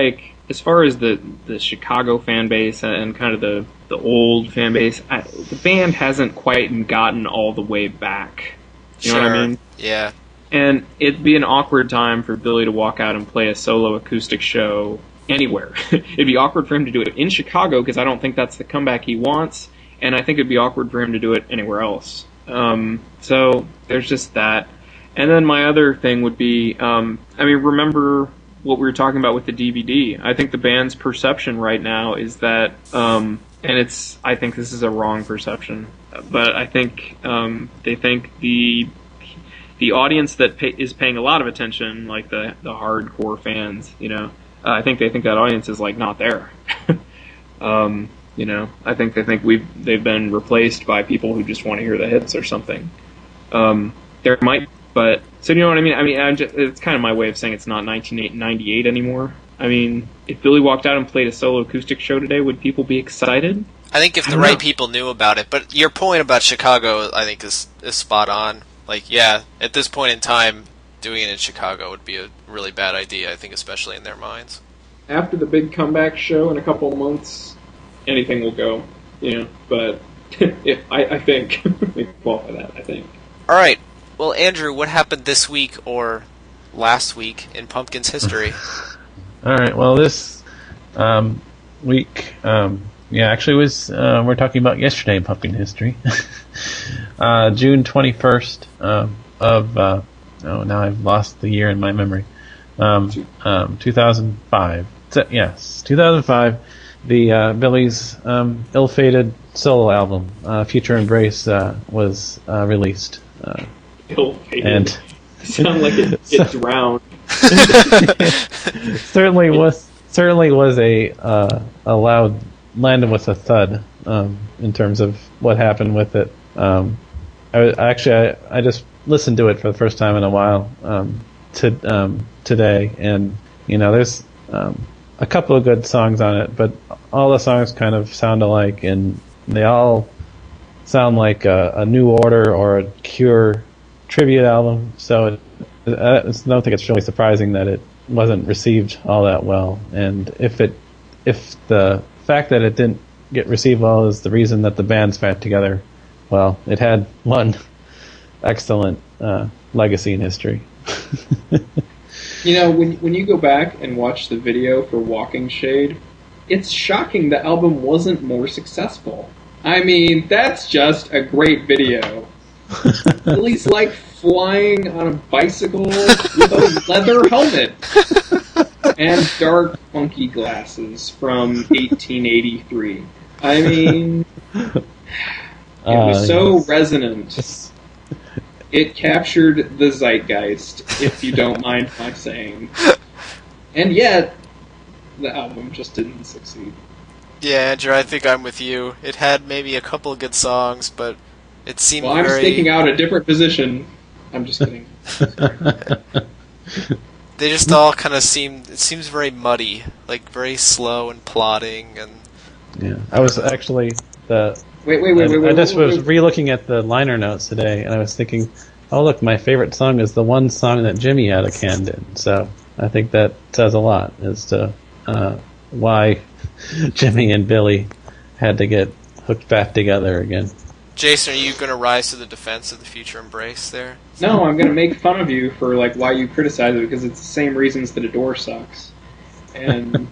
S2: as far as the Chicago fan base and kind of the old fan base, the band hasn't quite gotten all the way back. You know what I mean?
S1: Yeah.
S2: And it'd be an awkward time for Billy to walk out and play a solo acoustic show anywhere. It'd be awkward for him to do it in Chicago because I don't think that's the comeback he wants, and I think it'd be awkward for him to do it anywhere else. So there's just that. And then my other thing would be, remember what we were talking about with the DVD. I think the band's perception right now is that, I think this is a wrong perception, but I think they think the audience that is paying a lot of attention, like the hardcore fans, I think they think that audience is not there. I think they think they've been replaced by people who just want to hear the hits or something. There might, but so you know what I mean. It's kind of my way of saying it's not 1998 anymore. If Billy walked out and played a solo acoustic show today, would people be excited?
S1: I think if the right people knew about it. But your point about Chicago, I think, is spot on. At this point in time, doing it in Chicago would be a really bad idea, I think, especially in their minds.
S2: After the big comeback show in a couple of months, anything will go, but I think we qualify that, I think.
S1: All right. Well, Andrew, what happened this week or last week in Pumpkin's history?
S3: All right. Well, this week, actually was we're talking about yesterday in Pumpkin history. June 21st now I've lost the year in my memory. 2005. Yes, 2005. The Billy's ill-fated solo album, Future Embrace, was released.
S2: Ill-fated.
S3: And
S2: sound like it drowned.
S3: certainly was a loud, landed with a thud in terms of what happened with it. I just listened to it for the first time in a while today, and there's a couple of good songs on it, but all the songs kind of sound alike, and they all sound like a New Order or a Cure tribute album. So I don't think it's really surprising that it wasn't received all that well. And if the fact that it didn't get received well is the reason that the band's back together, well, it had one excellent legacy in history.
S2: When you go back and watch the video for Walking Shade, it's shocking the album wasn't more successful. I mean, that's just a great video. Billy's like flying on a bicycle with a leather helmet and dark, funky glasses from 1883. I mean, it was so resonant. It captured the zeitgeist, if you don't mind my saying. And yet, the album just didn't succeed.
S1: Yeah, Andrew, I think I'm with you. It had maybe a couple of good songs, but it seemed
S2: I'm staking out a different position. I'm just kidding.
S1: They just all kind of it seems very muddy, like very slow and plodding, and...
S3: Yeah, I was actually...
S2: Wait.
S3: I just was re-looking at the liner notes today, and I was thinking, oh look, my favorite song is the one song that Jimmy had a hand in. So I think that says a lot as to why Jimmy and Billy had to get hooked back together again.
S1: Jason, are you going to rise to the defense of the Future Embrace there?
S2: No, I'm going to make fun of you for like why you criticize it, because it's the same reasons that Adore sucks. And,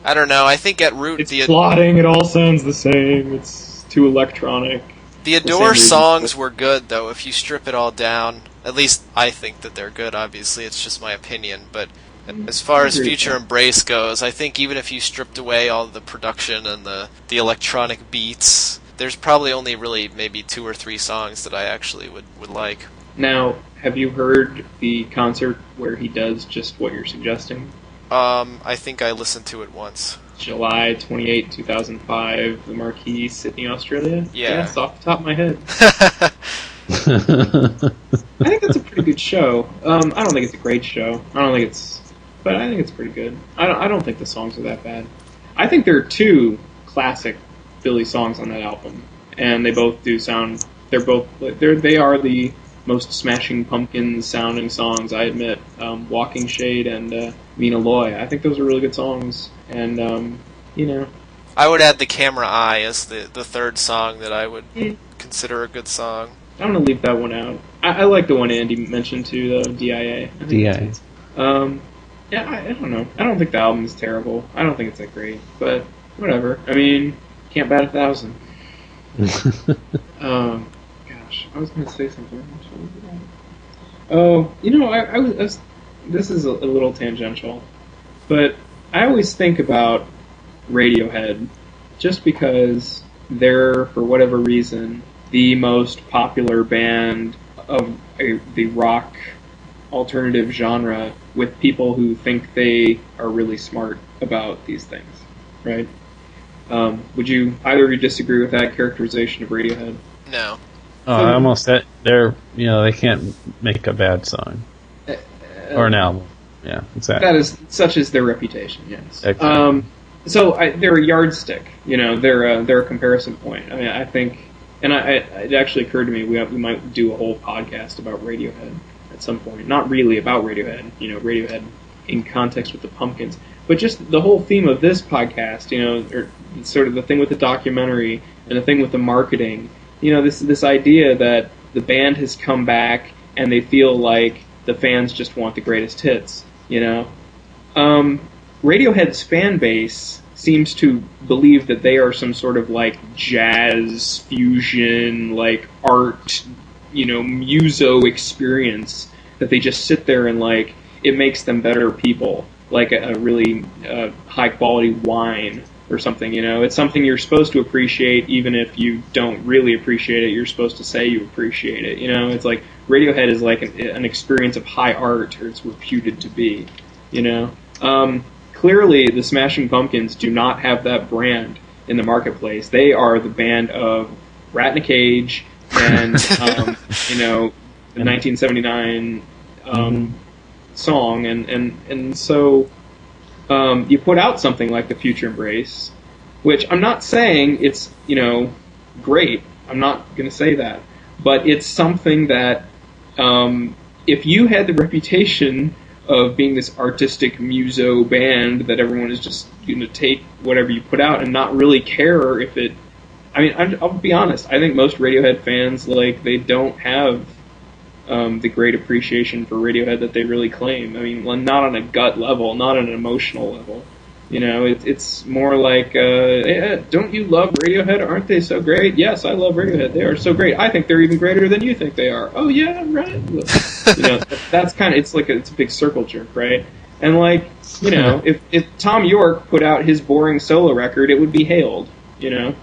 S1: I don't know. I think at root...
S2: It's plotting, it all sounds the same, it's too electronic.
S1: The Adore songs were good, though, if you strip it all down. At least I think that they're good, obviously. It's just my opinion. But as far as Future Embrace goes, I think even if you stripped away all the production and the electronic beats, there's probably only really maybe 2 or 3 songs that I actually would like.
S2: Now, have you heard the concert where he does just what you're suggesting?
S1: I think I listened to it once.
S2: July 28, 2005, the Marquee, Sydney, Australia?
S1: Yeah.
S2: It's off the top of my head. I think that's a pretty good show. I don't think it's a great show. But I think it's pretty good. I don't think the songs are that bad. I think there are 2 classic Billy songs on that album, and they both do sound... They are the most Smashing Pumpkins sounding songs, I admit. Walking Shade and Mina Loy. I think those are really good songs, and
S1: I would add The Camera Eye as the third song that I would consider a good song.
S2: I'm gonna leave that one out. I like the one Andy mentioned too, though, DIA.
S3: DIA.
S2: Yeah, I don't know. I don't think the album is terrible. I don't think it's that great, but whatever. I mean, can't bat 1,000. Gosh, I was gonna say something. Oh, I was. This is a little tangential, but I always think about Radiohead just because they're, for whatever reason, the most popular band of the rock alternative genre with people who think they are really smart about these things, right? Would you either of you disagree with that characterization of Radiohead?
S1: No.
S3: Oh, I almost said they can't make a bad song or an album. Yeah, exactly.
S2: That is such is their reputation. Yes.
S3: Exactly.
S2: So they're a yardstick. They're a comparison point. I mean, I think, and it actually occurred to me we might do a whole podcast about Radiohead at some point. Not really about Radiohead. Radiohead in context with the Pumpkins, but just the whole theme of this podcast. Or sort of the thing with the documentary and the thing with the marketing. This idea that the band has come back and they feel like the fans just want the greatest hits. Radiohead's fan base seems to believe that they are some sort of like jazz fusion, like art, muso experience that they just sit there and like it makes them better people, like a really high quality wine or something. It's something you're supposed to appreciate, even if you don't really appreciate it. You're supposed to say you appreciate it. It's like Radiohead is like an experience of high art, or it's reputed to be. Clearly, the Smashing Pumpkins do not have that brand in the marketplace. They are the band of Rat in a Cage and the 1979 song, and so you put out something like the Future Embrace, which I'm not saying it's, great. I'm not going to say that. But it's something that, if you had the reputation of being this artistic muso band that everyone is just going to take whatever you put out and not really care if it... I'll be honest. I think most Radiohead fans, they don't have the great appreciation for Radiohead that they really claim. Not on a gut level, not on an emotional level. It's more like, don't you love Radiohead? Aren't they so great? Yes, I love Radiohead. They are so great. I think they're even greater than you think they are. Oh yeah, right. That's kind of, it's a big circle jerk, right? And if Tom York put out his boring solo record, it would be hailed. It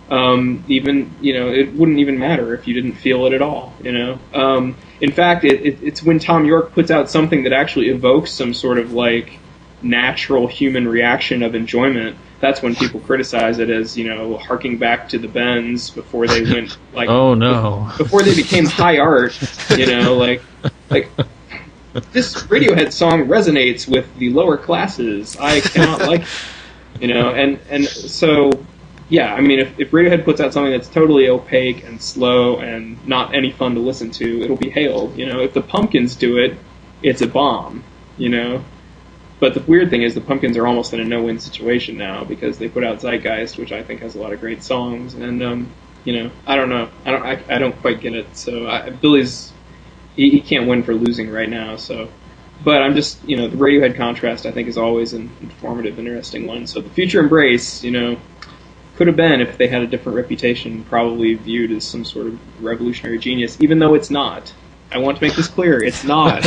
S2: wouldn't even matter if you didn't feel it at all. In fact, it's when Tom York puts out something that actually evokes some sort of natural human reaction of enjoyment, that's when people criticize it as, harking back to the Bends before they went,
S3: oh no,
S2: before they became high art, this Radiohead song resonates with the lower classes. I cannot like it, and so, yeah, if Radiohead puts out something that's totally opaque and slow and not any fun to listen to, it'll be hailed. If the Pumpkins do it, it's a bomb, But the weird thing is the Pumpkins are almost in a no-win situation now because they put out Zeitgeist, which I think has a lot of great songs, and I don't know, I don't quite get it. So Billy's he can't win for losing right now. So, but I'm just the Radiohead contrast I think is always an informative, interesting one. So the Future Embrace, could have been, if they had a different reputation, probably viewed as some sort of revolutionary genius, even though it's not. I want to make this clear, it's not.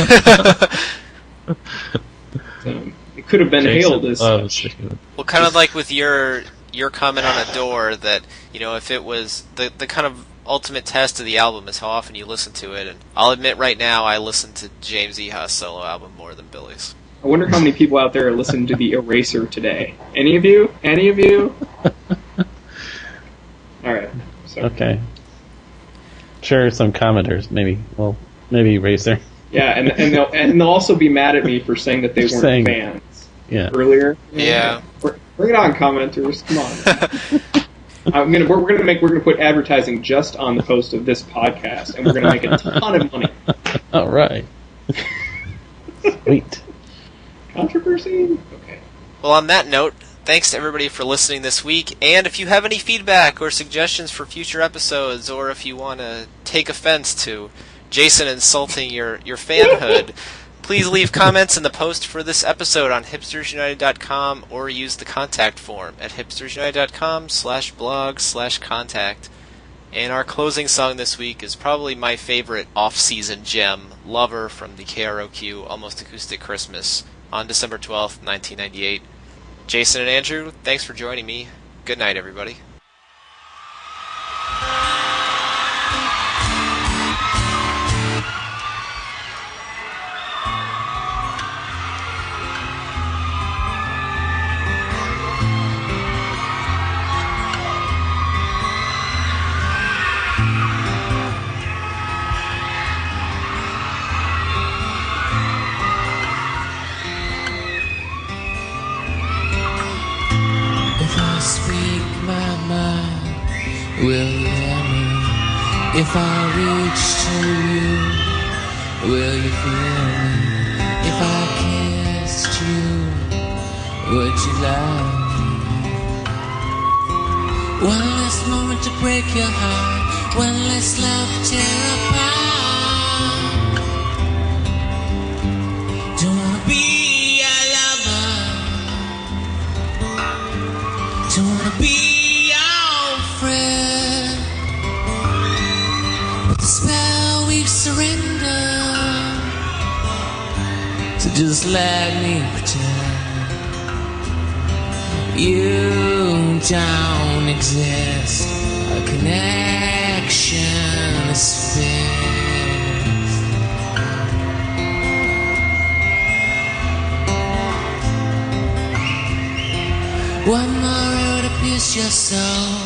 S2: It could have been hailed as such.
S1: Well, kind of like with your comment on Adore, that if it was the kind of ultimate test of the album is how often you listen to it, and I'll admit right now I listen to James Iha's solo album more than Billy's.
S2: I wonder how many people out there are listening to the Eraser today. Any of you? All right. Sorry.
S3: Okay. Sure, some commenters maybe. Well, maybe Eraser.
S2: Yeah, and they'll also be mad at me for saying that they weren't fans.
S3: Yeah.
S2: Earlier.
S1: Yeah.
S2: Bring it on, commenters. Come on. We're gonna put advertising just on the post of this podcast, and we're gonna make a ton of money.
S3: All right. Sweet.
S2: Controversy? Okay.
S1: Well, on that note, thanks to everybody for listening this week, and if you have any feedback or suggestions for future episodes, or if you want to take offense to Jason insulting your fanhood, please leave comments in the post for this episode on hipstersunited.com or use the contact form at hipstersunited.com/blog/contact. And our closing song this week is probably my favorite off-season gem, Lover, from the KROQ Almost Acoustic Christmas on December 12th, 1998. Jason and Andrew, thanks for joining me. Good night, everybody.
S4: Will you hear me? If I reach to you, will you feel me? If I kissed you, would you love me? One last moment to break your heart, one last love to tear apart. Don't wanna be a lover, don't wanna be friend, but the spell we've surrendered, so just let me pretend you don't exist. A connection is fixed. One more arrow to pierce your soul,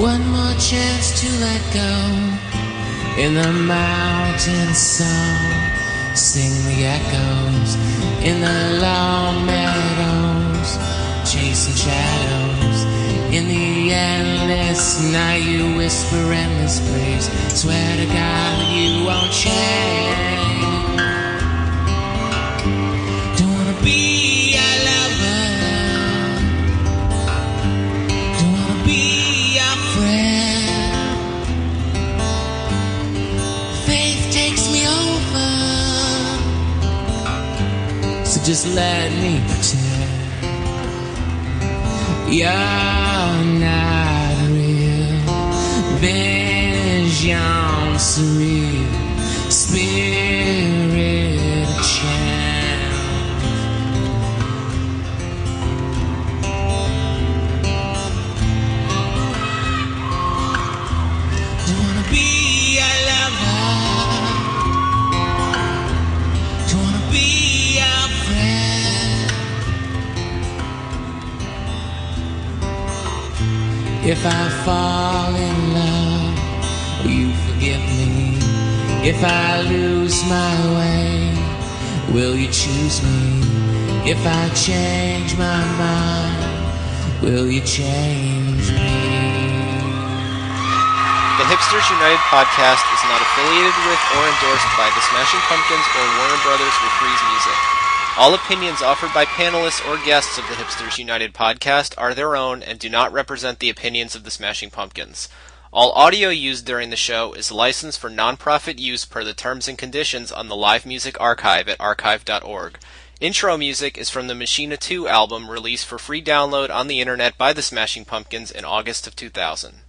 S4: one more chance to let go in the mountain song. sing the echoes in the long meadows, chasing shadows in the endless night. You whisper endless praise, swear to God you won't change. Don't wanna be a lover, don't wanna be a friend. Faith takes me over, so just let me pretend you're not real. Vision surreal, spirit chant. Don't wanna be a lover, don't wanna be a friend. If I fall in love, will you forgive me? If I lose my way, will you choose me? If I change my mind, will you change me?
S1: The Hipsters United podcast is not affiliated with or endorsed by the Smashing Pumpkins or Warner Brothers Reprise Music. All opinions offered by panelists or guests of the Hipsters United podcast are their own and do not represent the opinions of the Smashing Pumpkins. All audio used during the show is licensed for non-profit use per the terms and conditions on the Live Music Archive at archive.org. Intro music is from the Machina 2 album released for free download on the internet by the Smashing Pumpkins in August of 2000.